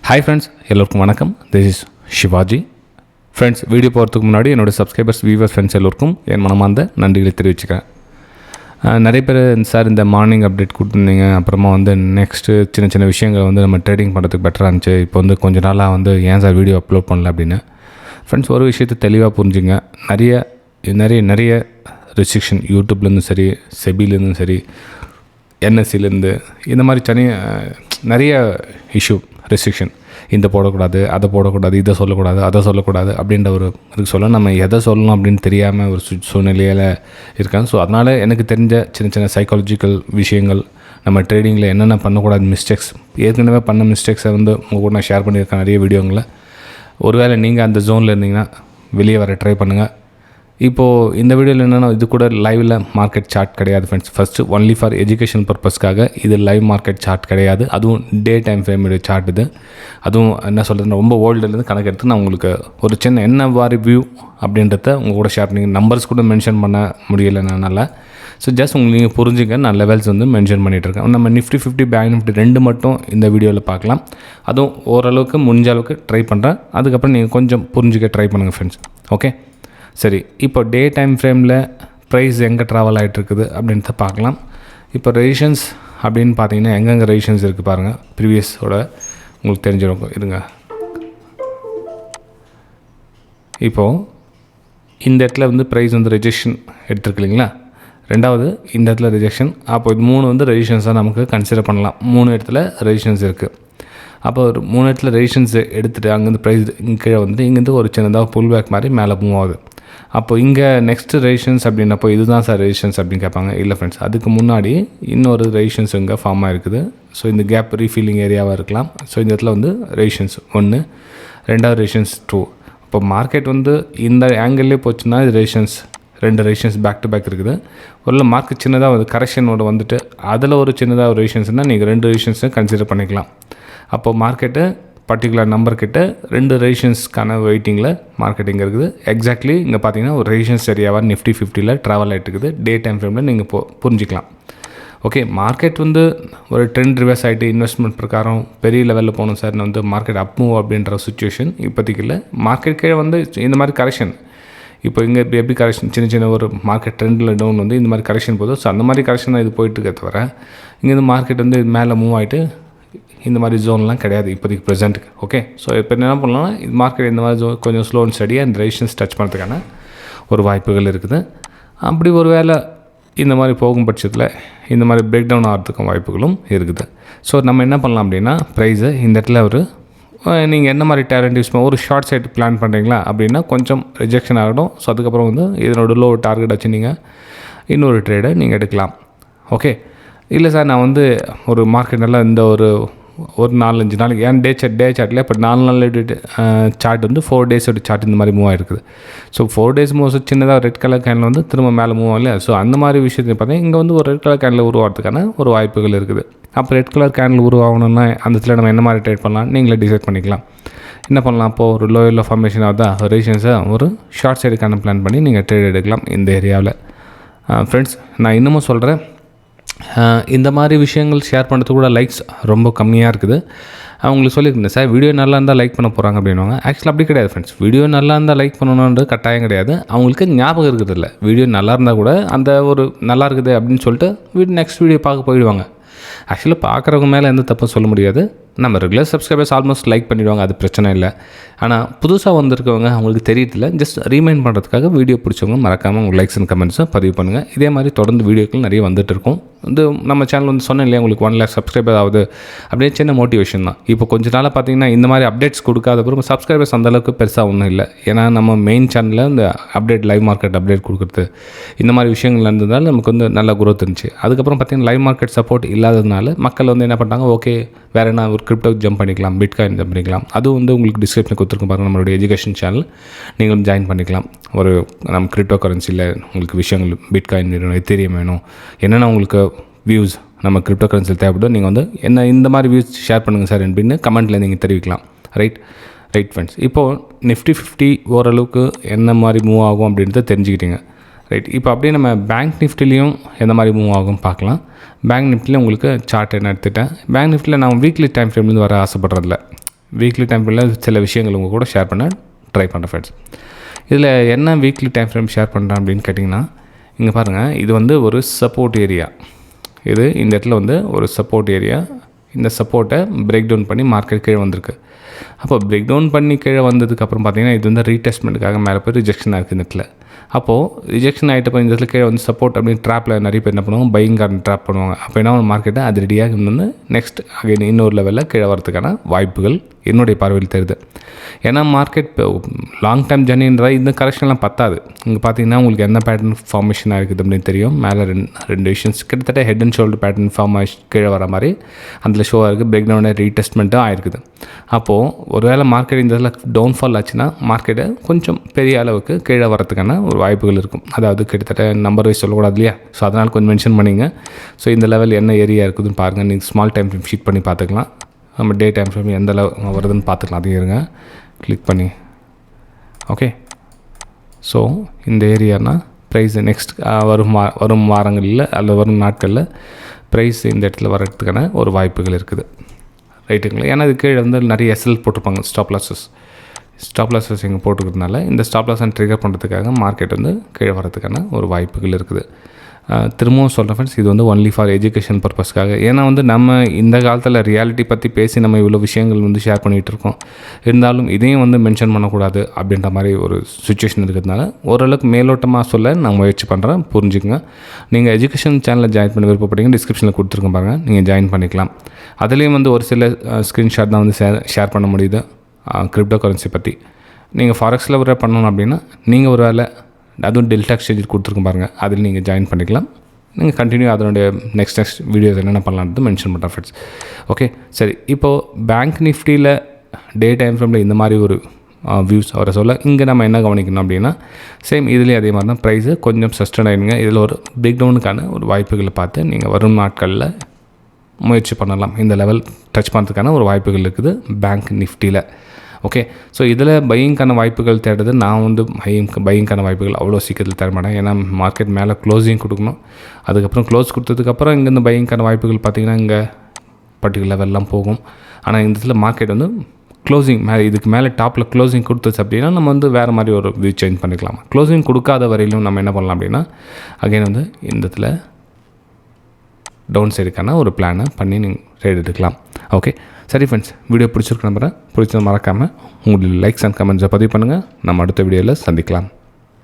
Hi friends, எல்லோருக்கும் வணக்கம். This is Sivaji. Friends, video போகிறதுக்கு முன்னாடி என்னோடய சப்ஸ்கிரைபர்ஸ், வியூவர்ஸ், ஃப்ரெண்ட்ஸ் எல்லோருக்கும் என் மனமார்ந்த நன்றிகளை தெரிவிச்சுக்கிறேன். நிறைய பேர் சார் இந்த மார்னிங் அப்டேட் கொடுத்துருந்தீங்க, அப்புறமா நெக்ஸ்ட்டு சின்ன சின்ன விஷயங்கள் நம்ம ட்ரேடிங் பண்ணுறதுக்கு பெட்டராக இருந்துச்சு, இப்போ கொஞ்ச நாளாக ஏன் சார் வீடியோ அப்லோட் பண்ணல அப்படின்னு. ஃப்ரெண்ட்ஸ், ஒரு விஷயத்தை தெளிவாக புரிஞ்சுங்க. நிறைய ரெஸ்ட்ரிக்ஷன் யூடியூப்லேருந்து சரி, செபிலேருந்து சரி, என்எஸ்சிலேருந்து இந்த மாதிரி நிறைய இஷ்யூ ரெஸ்ட்ரிக்ஷன். இந்த போடக்கூடாது, அதை போடக்கூடாது, இதை சொல்லக்கூடாது, அதை சொல்லக்கூடாது அப்படின்ற ஒரு இதுக்கு சொல்ல நம்ம எதை சொல்லணும் அப்படின்னு தெரியாமல் ஒரு சூழ்நிலையில் இருக்காங்க. ஸோ அதனால் எனக்கு தெரிஞ்ச சின்ன சின்ன சைக்காலஜிக்கல் விஷயங்கள், நம்ம ட்ரேடிங்கில் என்னென்ன பண்ணக்கூடாது மிஸ்டேக்ஸ், ஏற்கனவே பண்ண மிஸ்டேக்ஸை உங்கள் கூட நான் ஷேர் பண்ணியிருக்கேன் நிறைய வீடியோங்களில். ஒருவேளை நீங்கள் அந்த ஜோனில் இருந்தீங்கன்னா வெளியே வர ட்ரை பண்ணுங்கள். இப்போது இந்த வீடியோவில் என்னென்னா, இது கூட லைவில் மார்க்கெட் சார்ட் கிடையாது friends. First only for education பர்பஸ்க்காக இது லைவ் மார்க்கெட் சார்ட் கிடையாது. அதுவும் டே டைம் ஃப்ரேமுடைய சார்ட் இது. அதுவும் என்ன சொல்கிறது, ரொம்ப ஓல்டுலேருந்து கணக்கு எடுத்து நான் உங்களுக்கு ஒரு சின்ன என்ன வாரி வியூ அப்படின்றத உங்கள் கூட ஷேர் பண்ணி, நம்பர்ஸ் கூட மென்ஷன் பண்ண முடியலை என்னால். ஸோ ஜஸ்ட் உங்களுக்கு நீங்கள் புரிஞ்சுங்க, நான் லெவல்ஸ் மென்ஷன் பண்ணிகிட்ருக்கேன். நம்ம நிஃப்டி 50, பேங்க் நிஃப்டி 2 மட்டும் இந்த வீடியோவில் பார்க்கலாம். அதுவும் ஓரளவுக்கு முடிஞ்ச அளவுக்கு ட்ரை பண்ணுறேன். அதுக்கப்புறம் நீங்கள் கொஞ்சம் புரிஞ்சுக்க ட்ரை பண்ணுங்கள் ஃப்ரெண்ட்ஸ். ஓகே, சரி. இப்போ டே டைம் ஃப்ரேமில் ப்ரைஸ் எங்கே ட்ராவல் ஆகிட்டுருக்குது அப்படின்றத பார்க்கலாம். இப்போ ரெசிஷன்ஸ் அப்படின்னு பார்த்தீங்கன்னா எங்கெங்கே ரெசிஷன்ஸ் இருக்குது பாருங்கள். ப்ரீவியஸோட உங்களுக்கு தெரிஞ்சிருக்கும். இருங்க, இப்போது இந்த இடத்துல ப்ரைஸ் ரிஜெக்ஷன் எடுத்துருக்கு இல்லைங்களா. ரெண்டாவது இந்த இடத்துல ரிஜெக்ஷன். அப்போ இது 3 ரெசிஷன்ஸாக நமக்கு கன்சிடர் பண்ணலாம். 3 இடத்துல ரெசிஷன்ஸ் இருக்குது. அப்போ ஒரு 3 இடத்துல ரெசிஷன்ஸ் எடுத்துகிட்டு அங்கேருந்து ப்ரைஸ் கீழே இங்கேருந்து ஒரு சின்னதாக புல் பேக் மாதிரி மேலே மூவ் ஆகுது. அப்போ இங்கே நெக்ஸ்ட்டு ரெசிஷன்ஸ் அப்படின்னப்போ இதுதான் சார் ரெசிஷன்ஸ் அப்படின்னு கேட்பாங்க. இல்லை ஃப்ரெண்ட்ஸ், அதுக்கு முன்னாடி இன்னொரு ரெசிஷன்ஸ் இங்கே ஃபார்ம் ஆகிருக்குது. ஸோ இந்த கேப் ரீஃபீலிங் ஏரியாவாக இருக்கலாம். ஸோ இந்த இடத்துல ரெசிஷன்ஸ் 1, ரெண்டாவது ரெசிஷன்ஸ் 2. இப்போ மார்க்கெட் இந்த ஆங்கிள்லேயே போச்சுன்னா இது recessions 2 recessions back to back இருக்குது. ஒரு மார்க்கெட் சின்னதாக கரெக்ஷனோட அதில் ஒரு சின்னதாக ஒரு ரெசிஷன்ஸ்னால் நீங்கள் 2 ரெசிஷன்ஸை கன்சிடர் பண்ணிக்கலாம். அப்போது மார்க்கெட்டு பர்டிகுலர் நம்பர்கிட்ட 2 ரெசிஷன்ஸ்க்கான வெயிட்டிங்கில் மார்க்கெட்டிங் இருக்குது. எக்ஸாக்ட்லி இங்கே பார்த்தீங்கன்னா ஒரு ரெசிஷன்ஸ் ஏரியாவாக நிஃப்டி 50ல் ட்ராவல் ஆகிட்டு இருக்குது. டே டைம் ஃப்ரேமில் நீங்கள் புரிஞ்சிக்கலாம். ஓகே, மார்க்கெட் ஒரு ட்ரெண்ட் ரிவர்ஸ் ஆகிட்டு இன்வெஸ்ட்மெண்ட் பிரகாரம் பெரிய லெவலில் போகணும் சார், மார்க்கெட் அப் மூவ் அப்படின்ற சுச்சுவேஷன் இப்போதைக்கு இல்லை. மார்க்கெட் கீழே இந்த மாதிரி கரெக்ஷன். இப்போ இங்கே எப்படி கரெக்ஷன், சின்ன ஒரு மார்க்கெட் ட்ரெண்டில் டவுன் இந்த மாதிரி கரெக்ஷன் போதும். ஸோ அந்த மாதிரி கரெக்ஷன் தான் இது போயிட்டுருக்க தவிர இங்கேருந்து மார்க்கெட் மேலே மூவ் ஆகிட்டு இந்த மாதிரி ஜோன்லாம் கிடையாது இப்போதைக்கு ப்ரெசென்ட்டுக்கு. ஓகே, ஸோ இப்போ என்ன பண்ணலாம்னா, இது மார்க்கெட் இந்த மாதிரி கொஞ்சம் ஸ்லோ அண்ட் ஸ்டடியாக இந்த ரெசிஸ்டன்ஸ் டச் பண்ணுறதுக்கான ஒரு வாய்ப்புகள் இருக்குது. அப்படி ஒரு வேளை இந்த மாதிரி போகும் பட்சத்தில் இந்த மாதிரி பிரேக் டவுன் ஆகிறதுக்கும் வாய்ப்புகளும் இருக்குது. ஸோ நம்ம என்ன பண்ணலாம் அப்படின்னா, ப்ரைஸை இந்த இடத்துல நீங்கள் என்ன மாதிரி டேலண்ட் யூஸ் ஒரு ஷார்ட் சைட் பிளான் பண்ணுறீங்களா அப்படின்னா கொஞ்சம் ரிஜெக்ஷன் ஆகிடும். ஸோ அதுக்கப்புறம் இதனோட லோ டார்கெட் வச்சு நீங்கள் இன்னொரு ட்ரேடை நீங்கள் எடுக்கலாம். ஓகே, இல்லை சார் நான் ஒரு மார்க்கெட் நல்லா இந்த ஒரு 4-5 நாளைக்கு ஏன் டே சார்ட்டில் இப்போ 4 நாள் சார்ட் 4 டேஸோட சார்ட் இந்த மாதிரி மூவ் ஆகிருக்குது. ஸோ 4 டேஸ் மூவ் சின்னதாக ரெட் கலர் கேனில் திரும்ப மேலே மூவ் ஆகல. ஸோ அந்த மாதிரி விஷயத்தை பார்த்தீங்கன்னா இங்கே ஒரு ரெட் கலர் கேனில் உருவாகிறதுக்கான ஒரு வாய்ப்புகள் இருக்குது. அப்போ ரெட் கலர் கேனில் உருவாகணும்னா அந்த இடத்துல நம்ம என்ன மாதிரி ட்ரேட் பண்ணலாம் நீங்களே டிசைட் பண்ணிக்கலாம். என்ன பண்ணலாம், அப்போது ஒரு லோயரில் ஃபார்மேஷன் ஆகுதா, ரெசிஷன்ஸை ஒரு ஷார்ட் சைடுக்கான பிளான் பண்ணி நீங்கள் ட்ரேட் எடுக்கலாம் இந்த ஏரியாவில். ஃப்ரெண்ட்ஸ், நான் இன்னமும் சொல்கிறேன், இந்த மாதிரி விஷயங்கள் ஷேர் பண்ணுறது கூட லைக்ஸ் ரொம்ப கம்மியாக இருக்குது. அவங்களுக்கு சொல்லியிருந்தேன் சார் வீடியோ நல்லா இருந்தால் லைக் பண்ண போகிறாங்க அப்படின்வாங்க. ஆக்சுவலாக அப்படி கிடையாது ஃப்ரெண்ட்ஸ். வீடியோ நல்லா இருந்தால் லைக் பண்ணணுன்றது கட்டாயம் கிடையாது. அவங்களுக்கு ஞாபகம் இருக்கிறது இல்லை. வீடியோ நல்லா இருந்தால் கூட அந்த ஒரு நல்லா இருக்குது அப்படின்னு சொல்லிட்டு நெக்ஸ்ட் வீடியோ பார்க்க போயிடுவாங்க. ஆக்சுவலாக பார்க்குறவங்க மேலே எந்த தப்பும் சொல்ல முடியாது. நம்ம ரெகுலர் சப்ஸ்கிரைபர்ஸ் ஆல்மோஸ்ட் லைக் பண்ணிவிடுவாங்க, அது பிரச்சனை இல்லை. ஆனால் புதுசாக வந்திருக்கவங்க அவங்களுக்கு தெரியல, ஜஸ்ட் ரீமைண்ட் பண்ணுறதுக்காக வீடியோ பிடிச்சவங்க மறக்காமல் உங்கள் லைக்ஸ் அண்ட் கமெண்ட்ஸை பதிவு பண்ணுங்கள். இதே மாதிரி தொடர்ந்து வீடியோக்கள் நிறைய வந்துட்டு இருக்கும். நம்ம சேனல் சொன்னேன் இல்லையா, உங்களுக்கு 1 lakh சப்ஸ்கிரைபர் ஆகுது அப்படியே சின்ன மோட்டிவேஷன் தான். இப்போ கொஞ்ச நாளாக பார்த்தீங்கன்னா இந்த மாதிரி அப்டேட்ஸ் கொடுக்காத பிறகு சப்ஸ்கிரைபர்ஸ் அந்தளவுக்கு பெருசாக ஒன்றும் இல்லை. ஏன்னா நம்ம மெயின் சேனலில் இந்த அப்டேட் லைவ் மார்க்கெட் அப்டேட் கொடுக்குறது இந்த மாதிரி விஷயங்கள் இருந்ததால் நமக்கு நல்ல குரோத் இருந்துச்சு. அதுக்கப்புறம் பார்த்தீங்கன்னா லைவ் மார்க்கெட் சப்போர்ட் இல்லாததுனால மக்கள் என்ன பண்ணிட்டாங்க, ஓகே வேறு என்ன ஒரு கிரிப்டோக்கு ஜம்ப் பண்ணிக்கலாம், பிட்காயின் ஜம்ப் பண்ணிக்கலாம். அதுவும் உங்களுக்கு டிஸ்கிரிப்ஷன் கொடுத்துருக்கும் பாருங்கள், நம்மளுடைய எஜுகேஷன் சேனல் நீங்களும் ஜாயின் பண்ணிக்கலாம். ஒரு நம்ம கிரிப்டோ கரன்சியில் உங்களுக்கு விஷயங்கள் பிட்காயின் வேணும், எத்தீரியம் வேணும், என்னென்ன உங்களுக்கு வியூஸ் நம்ம கிரிப்டோ கரன்சியில் தேவைப்படும், நீங்கள் என்ன இந்த மாதிரி வியூஸ் ஷேர் பண்ணுங்கள் சார் அப்படின்னு கமெண்ட்டில் நீங்கள் தெரிவிக்கலாம். ரைட் ஃப்ரெண்ட்ஸ், இப்போது நிஃப்டி 50 ஓரளவுக்கு என்ன மாதிரி மூவ் ஆகும் அப்படின்றத தெரிஞ்சுக்கிட்டீங்க. ரைட், இப்போ அப்படியே நம்ம பேங்க் நிஃப்டிலையும் எந்த மாதிரி மூவ் ஆகும் பார்க்கலாம். பேங்க் நிஃப்டியில் உங்களுக்கு சார்ட் என்ன எடுத்துட்டேன். பேங்க் நிஃப்டியில் நான் வீக்லி டைம் ஃப்ரேம்லேருந்து வர ஆசைப்படுறதில்ல. வீக்லி டைம் ஃப்ரேமில் சில விஷயங்கள் உங்கள் கூட ஷேர் பண்ண ட்ரை பண்ணுறேன் ஃப்ரெண்ட்ஸ். இதில் என்ன வீக்லி டைம் ஃப்ரேம் ஷேர் பண்ணுறேன் அப்படின்னு கேட்டிங்கன்னா, இங்கே பாருங்கள், இது வந்து ஒரு சப்போர்ட் ஏரியா. இது இந்த இடத்துல வந்து ஒரு சப்போர்ட் ஏரியா. இந்த சப்போர்ட்டை பிரேக் டவுன் பண்ணி மார்க்கெட் கீழே வந்திருக்கு. அப்போ பிரேக் டவுன் பண்ணி கீழே வந்ததுக்கப்புறம் பார்த்தீங்கன்னா, இது வந்து ரீடெஸ்ட்மெண்ட்டுக்காக மேலே போய் ரிஜெக்ஷன் ஆகுது இந்த இடத்துல. அப்போது ரிஜெக்ஷன் ஆகிட்டப்போ இந்த இடத்துல கீழே வந்து சப்போர்ட் அப்படின்னு ட்ராப்பில் நிறைய பேர் என்ன பண்ணுவாங்க, பையிங் கார்டன் ட்ராப் பண்ணுவாங்க. அப்போ என்ன மார்க்கெட்டை அது ரெடியாக வந்து நெக்ஸ்ட் அகைன் இன்னொரு லெவலில் கீழே வரதுக்கான வாய்ப்புகள் என்னுடைய பார்வையில் தெரியுது. ஏன்னா மார்க்கெட் லாங் டைம் ஜர்னின்றதா இந்த கரெக்ஷன்லாம் பத்தாது. இங்கே பார்த்தீங்கன்னா உங்களுக்கு என்ன பேட்டர்ன் ஃபார்மேஷன் ஆகிருக்குது அப்படின்னு தெரியும். மேலே ரெண்டு விஷயம்ஸ் கிட்டத்தட்ட head and shoulder pattern formation கீழே வர மாதிரி அதில் ஷோ ஆகிருக்கு. பிரேக் டவுன் ரீடெஸ்ட்மெண்ட்டும் ஆகிருக்குது. அப்போது ஒருவேளை மார்க்கெட் இந்த இதில் டவுன்ஃபால் ஆச்சுன்னா மார்க்கெட்டை கொஞ்சம் பெரிய அளவுக்கு கீழே வரதுக்கான ஒரு வாய்ப்புகள் இருக்கும். அதாவது கிட்டத்தட்ட நம்பர் வைஸ் சொல்லக்கூடாது இல்லையா? ஸோ அதனால் கொஞ்சம் மென்ஷன் பண்ணிங்க. ஸோ இந்த லெவல் என்ன ஏரியா இருக்குதுன்னு பாருங்கள். நீங்கள் ஸ்மால் டைம் ஃப்ரேம் ஷீட் பண்ணி பார்த்துக்கலாம். நம்ம டே டைம் ஃப்ரேம் எந்த லெவல் வருதுன்னு பார்த்துக்கலாம். அதையும் இருங்க கிளிக் பண்ணி. ஓகே, ஸோ இந்த ஏரியானா ப்ரைஸ் நெக்ஸ்ட் வரும் வாரங்களில் அல்லது வரும் நாட்களில் ப்ரைஸ் இந்த இடத்துல வர்றதுக்கான ஒரு வாய்ப்புகள் இருக்குது. ரைட்டுங்களா? ஏன்னா இது கீழே வந்து நிறைய எஸ்எல் போட்டிருப்பாங்க. ஸ்டாப் லாஸஸ் இங்கே போட்டுக்கிறதுனால இந்த ஸ்டாப் லாஸை ட்ரிகர் பண்ணுறதுக்காக மார்க்கெட் வந்து கீழே வரதுக்கான ஒரு வாய்ப்புகள் இருக்குது. திரும்பவும் சொல்கிறேன் ஃப்ரெண்ட்ஸ், இது வந்து ஒன்லி ஃபார் எஜுகேஷன் பர்பஸ்க்காக. ஏன்னா வந்து நம்ம இந்த காலத்தில் ரியாலிட்டி பற்றி பேசி நம்ம இவ்வளோ விஷயங்கள் வந்து ஷேர் பண்ணிகிட்டு இருக்கோம். இருந்தாலும் இதையும் வந்து மென்ஷன் பண்ணக்கூடாது அப்படின்ற மாதிரி ஒரு சுச்சுவேஷன் இருக்கிறதுனால ஓரளவுக்கு மேலோட்டமாக சொல்ல நான் முயற்சி பண்ணுறேன். புரிஞ்சுக்கங்க. நீங்கள் எஜுகேஷன் சேனலில் ஜாயின் பண்ண விருப்பப்பட்டீங்க, டிஸ்கிரிப்ஷனில் கொடுத்துருக்கேன் பாருங்கள், நீங்கள் ஜாயின் பண்ணிக்கலாம். அதுலேயும் வந்து ஒரு சில ஸ்க்ரீன்ஷாட் தான் வந்து ஷேர் பண்ண முடியுது கிரிப்டோ கரன்சி பற்றி. நீங்கள் ஃபாரெக்ஸில் ஒரு பண்ணணும் அப்படின்னா நீங்கள் ஒரு வேலை அதுவும் டெல்டா எக்ஸ்சேஞ்ச் கொடுத்துருக்கோம் பாருங்கள், அதில் நீங்கள் ஜாயின் பண்ணிக்கலாம். நீங்கள் கண்டினியூ அதனுடைய நெக்ஸ்ட் வீடியோஸ் என்னென்ன பண்ணலான்றது மென்ஷன் பண்ணுறேன் ஃப்ரெண்ட்ஸ். ஓகே, சரி. இப்போது பேங்க் நிஃப்டியில் டே டைம் ஃப்ரேமில் இந்த மாதிரி ஒரு வியூஸ் அவரை சொல்ல இங்கே நம்ம என்ன கவனிக்கணும் அப்படின்னா, சேம் இதுலேயும் அதே மாதிரி தான் ப்ரைஸு கொஞ்சம் சஸ்டெயின் ஆகிடுங்க. இதில் ஒரு பிரேக் டவுனுக்கான ஒரு வாய்ப்புகளை பார்த்து நீங்கள் வரும் நாட்களில் முயற்சி பண்ணலாம். இந்த லெவல் டச் பண்ணுறதுக்கான ஒரு வாய்ப்புகள் இருக்குது பேங்க் நிஃப்டியில். ஓகே, ஸோ இதில் பையிங்கான வாய்ப்புகள் தேடுறது நான் வந்து பையிங்கான வாய்ப்புகள் அவ்வளோ சீக்கிரத்தில் தர மாட்டேன். ஏன்னா மார்க்கெட் மேலே க்ளோசிங் கொடுக்கணும். அதுக்கப்புறம் க்ளோஸ் கொடுத்ததுக்கப்புறம் இங்கேருந்து பையிங்கான வாய்ப்புகள் பார்த்திங்கன்னா இங்கே பர்டிகுலர் லெவல்லாம் போகும். ஆனால் இந்த இதில் மார்க்கெட் வந்து க்ளோசிங் மேலே இதுக்கு மேலே டாப்பில் க்ளோசிங் கொடுத்துச்சு அப்படின்னா நம்ம வந்து வேறு மாதிரி ஒரு வியூ சேஞ்ச் பண்ணிக்கலாம். க்ளோசிங் கொடுக்காத வரையிலும் நம்ம என்ன பண்ணலாம் அப்படின்னா அகைன் வந்து இந்த இதில் டவுன் சைடுக்கான ஒரு பிளானை பண்ணி நீங்கள் ட்ரேட் எடுக்கலாம். ஓகே, சரி ஃப்ரெண்ட்ஸ், வீடியோ பிடிச்சிருக்கு நம்புறேன். பிடிச்சது மறக்காமல் உங்களுடைய லைக்ஸ் அண்ட் கமெண்ட்ஸை பதிவு பண்ணுங்கள். நம்ம அடுத்த வீடியோவில் சந்திக்கலாம்.